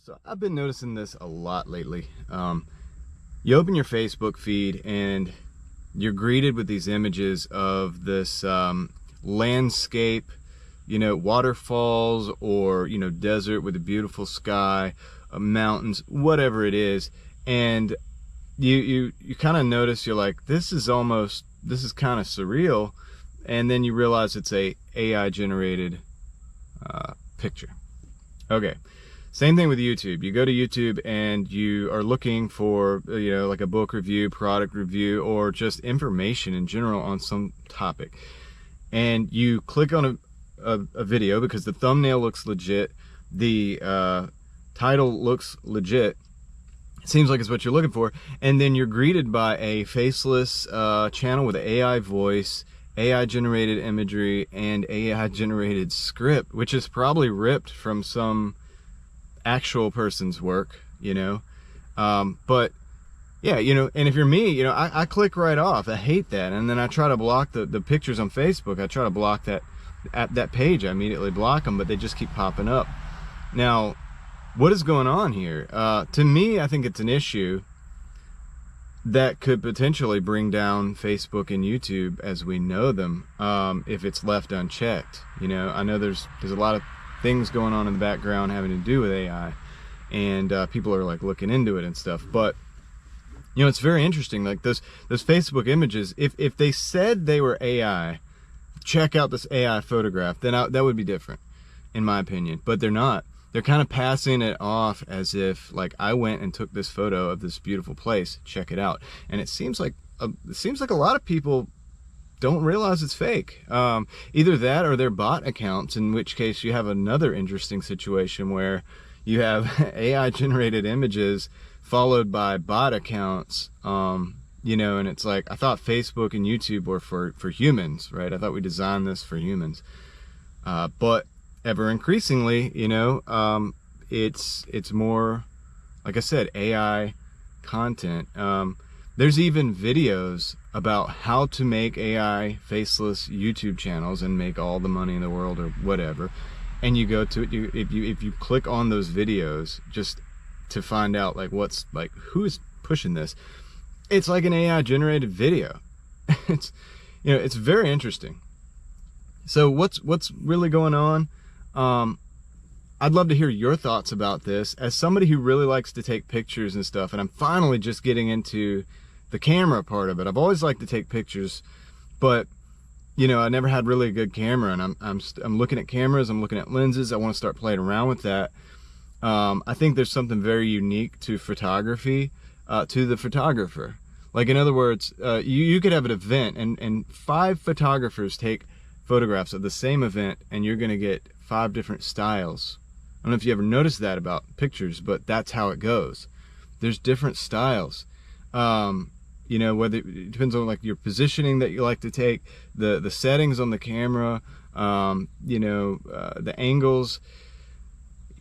So I've been noticing this a lot lately. You open your Facebook feed and you're greeted with these images of this landscape, waterfalls or, desert with a beautiful sky, mountains, whatever it is. And you kind of notice, you're like, this is kind of surreal. And then you realize it's a AI generated picture. Okay. Same thing with YouTube. You go to YouTube and you are looking for, like a book review, product review, or just information in general on some topic. And you click on a video because the thumbnail looks legit, the title looks legit, it seems like it's what you're looking for, and then you're greeted by a faceless channel with an AI voice, AI generated imagery, and AI generated script, which is probably ripped from some actual person's work, but yeah, and if you're me, I click right off. I hate that. And then I try to block the pictures on Facebook. I try to block that page. I immediately block them, but they just keep popping up. Now, what is going on here? To me, I think it's an issue that could potentially bring down Facebook and YouTube as we know them, if it's left unchecked. I know there's a lot of things going on in the background having to do with AI, and people are like looking into it and stuff. But it's very interesting. Like those Facebook images, if they said they were AI, check out this AI photograph, then that would be different, in my opinion. But they're not. They're kind of passing it off as if, like, I went and took this photo of this beautiful place, check it out. And it seems like a lot of people don't realize it's fake. Either that or their bot accounts, in which case you have another interesting situation where you have AI generated images followed by bot accounts, and it's like, I thought Facebook and YouTube were for humans, right? I thought we designed this for humans. But ever increasingly, it's more, like I said, AI content. There's even videos about how to make AI faceless YouTube channels and make all the money in the world or whatever. And you go to it, if you click on those videos just to find out who's pushing this, it's like an AI generated video. It's very interesting. So what's really going on? I'd love to hear your thoughts about this. As somebody who really likes to take pictures and stuff, and I'm finally just getting into the camera part of it. I've always liked to take pictures, but I never had really a good camera, and I'm looking at cameras, I'm looking at lenses. I want to start playing around with that. I think there's something very unique to photography, to the photographer. Like, in other words, you could have an event and 5 photographers take photographs of the same event, and you're going to get 5 different styles. I don't know if you ever noticed that about pictures, but that's how it goes. There's different styles. Whether it depends on like your positioning that you like to take, the settings on the camera, the angles.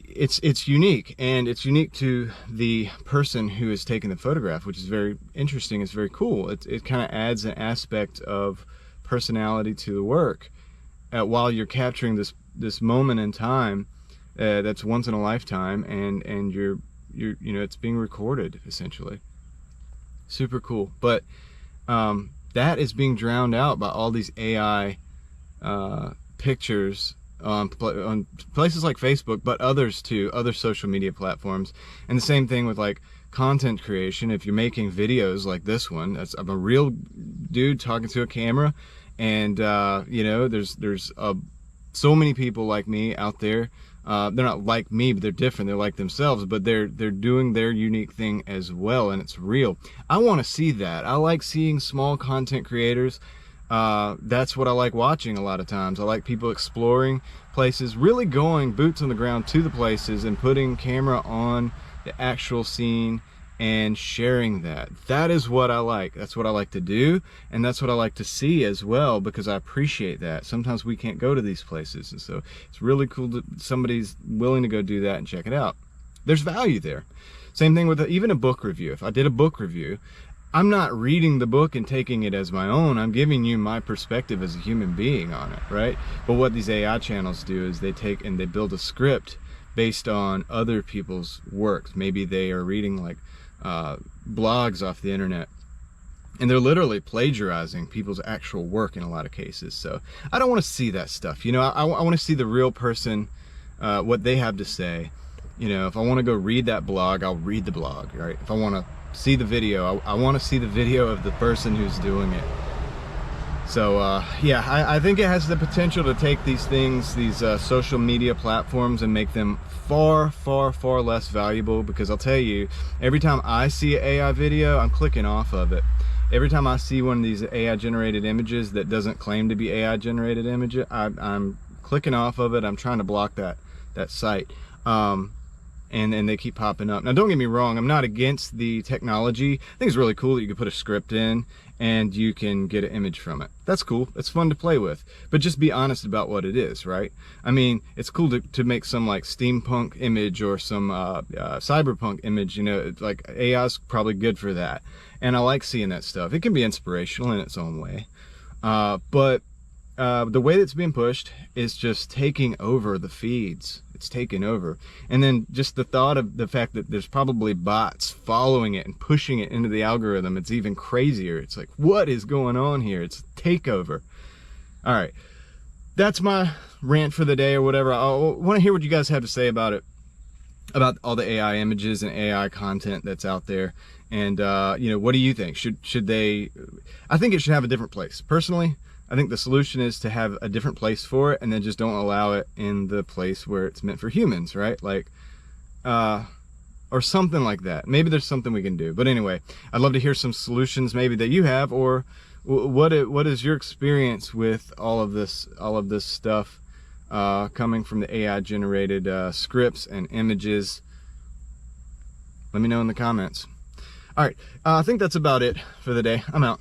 It's unique, and it's unique to the person who is taking the photograph, which is very interesting. It's very cool. It kind of adds an aspect of personality to the work, while you're capturing this moment in time that's once in a lifetime, and you're it's being recorded essentially. Super cool. But that is being drowned out by all these AI pictures on places like Facebook, but others too, other social media platforms. And the same thing with like content creation. If you're making videos like this one, I'm a real dude talking to a camera, and there's so many people like me out there. They're not like me, but they're different. They're like themselves, but they're doing their unique thing as well, and it's real. I want to see that. I like seeing small content creators. That's what I like watching a lot of times. I like people exploring places, really going boots on the ground to the places and putting camera on the actual scene and sharing that. That is what I like. That's what I like to do, and that's what I like to see as well, because I appreciate that. Sometimes we can't go to these places, and so it's really cool that somebody's willing to go do that and check it out. There's value there. Same thing with even a book review. If I did a book review, I'm not reading the book and taking it as my own. I'm giving you my perspective as a human being on it, right? But what these AI channels do is they take and they build a script based on other people's works. Maybe they are reading like blogs off the internet, and they're literally plagiarizing people's actual work in a lot of cases. So I don't want to see that stuff. You know, I want to see the real person, what they have to say. You know, if I want to go read that blog, I'll read the blog, right? If I want to see the video, I want to see the video of the person who's doing it. So yeah, I think it has the potential to take these things, these social media platforms, and make them far, far, far less valuable. Because I'll tell you, every time I see an AI video, I'm clicking off of it. Every time I see one of these AI generated images that doesn't claim to be AI generated image, I'm clicking off of it. I'm trying to block that site. And they keep popping up. Now, don't get me wrong, I'm not against the technology. I think it's really cool that you can put a script in and you can get an image from it. That's cool. It's fun to play with. But just be honest about what it is, right? I mean, it's cool to make some like steampunk image or some cyberpunk image, you know, like AI's probably good for that. And I like seeing that stuff. It can be inspirational in its own way. But the way that's being pushed is just taking over the feeds. It's taken over. And then just the thought of the fact that there's probably bots following it and pushing it into the algorithm, it's even crazier. It's like, what is going on here? It's takeover. All right, that's my rant for the day or whatever. I want to hear what you guys have to say about it, about all the AI images and AI content that's out there. And you know, what do you think? Should they? I think it should have a different place. Personally, I think the solution is to have a different place for it, and then just don't allow it in the place where it's meant for humans, right? Like, or something like that. Maybe there's something we can do. But anyway, I'd love to hear some solutions maybe that you have, or what is your experience with all of this stuff coming from the AI generated scripts and images. Let me know in the comments. All right, I think that's about it for the day. I'm out.